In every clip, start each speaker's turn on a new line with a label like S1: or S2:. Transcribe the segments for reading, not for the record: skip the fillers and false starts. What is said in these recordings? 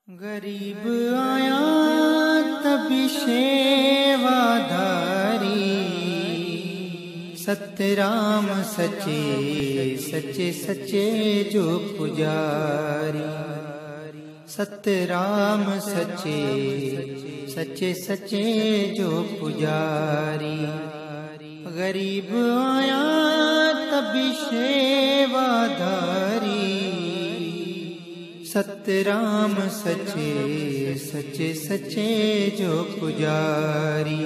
S1: गरीब आया तभी सेवाधारी, सतराम सच्चे सच्चे सच्चे जो पुजारी। सतराम सच्चे सच्चे सच्चे जो पुजारी। गरीब आया तभी सेवाधारी, सतराम सच्चे सच्चे सच्चे जो पुजारी।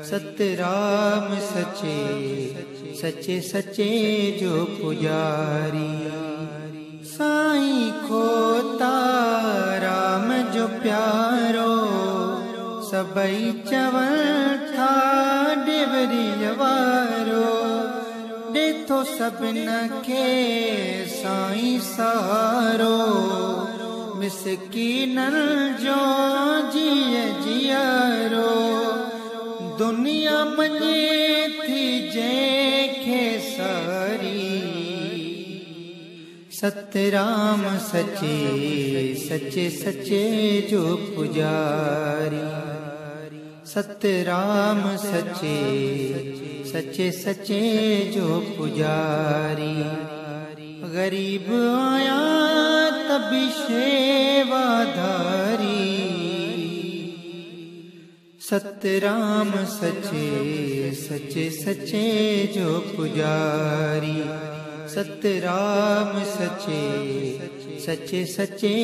S1: सतराम सच्चे सच्चे सच्चे जो पुजारी। साईं को ताराम जो प्यारो, सबई चवण था डेवरी वारो। देथो सबन के साईं सारो, मिसकीनन जो जिए जियारो। दुनिया मञे थी जंहिंखे सारी, सतराम सच्चे सच्चे सच्चे जो पुजारी। सतराम सच्चे सच्चे सच्चे जो पुजारी। गरीब आया तभी सेवाधारी, सतराम सच्चे सच्चे सच्चे जो पुजारी। सतराम सच्चे सच्चे सच्चे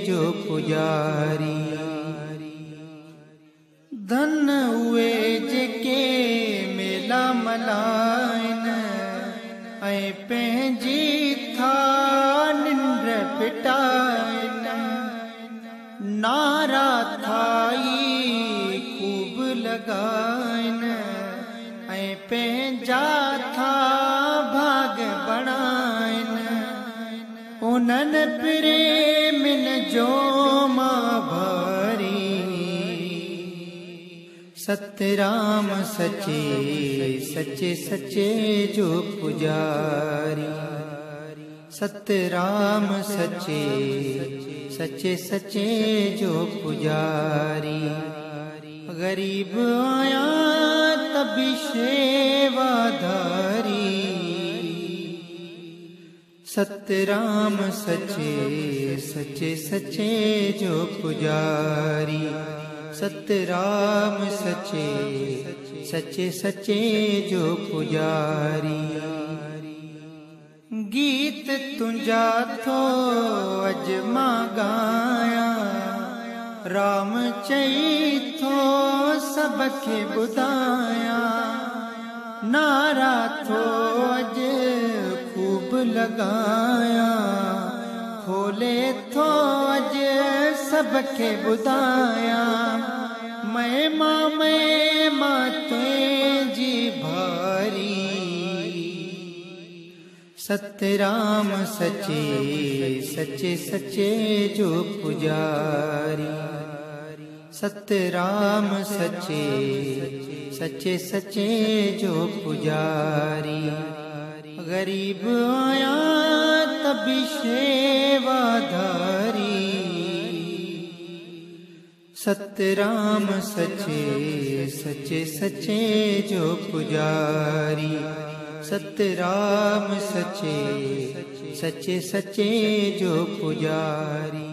S1: जो पुजारी। धन हुए जेके मेला मलाइन, ऐं पंहिंजी था निंड फिटाइन। नारा थाई खूब लगाइन, ऐं पंहिंजा था भाग बणाइन। उन्हनि प्रेमिन जो मां भारी, सतराम सच्चे सच्चे सच्चे जो पुजारी। सतराम सच्चे सच्चे सच्चे जो पुजारी। गरीब आया तभी सेवाधारी, सतराम सच्चे सच्चे सच्चे जो पुजारी। सतराम सच्चे सच्चे सच्चे जो पुजारी। गीत तुंजा थो अज मां गाया, राम चई थो सबके ॿुधाया। नारा थो अज खूब लगाया, खोले थो अज सबके ॿुधाया। मैं मां तुंहिंजी भारी, सतराम सच्चे सच्चे सच्चे जो पुजारी। सतराम सच्चे सच्चे सच्चे जो पुजारी। गरीब आया तभी सेवाधारी, सतराम सच्चे सच्चे सच्चे जो पुजारी। सतराम सच्चे सच्चे सच्चे जो पुजारी।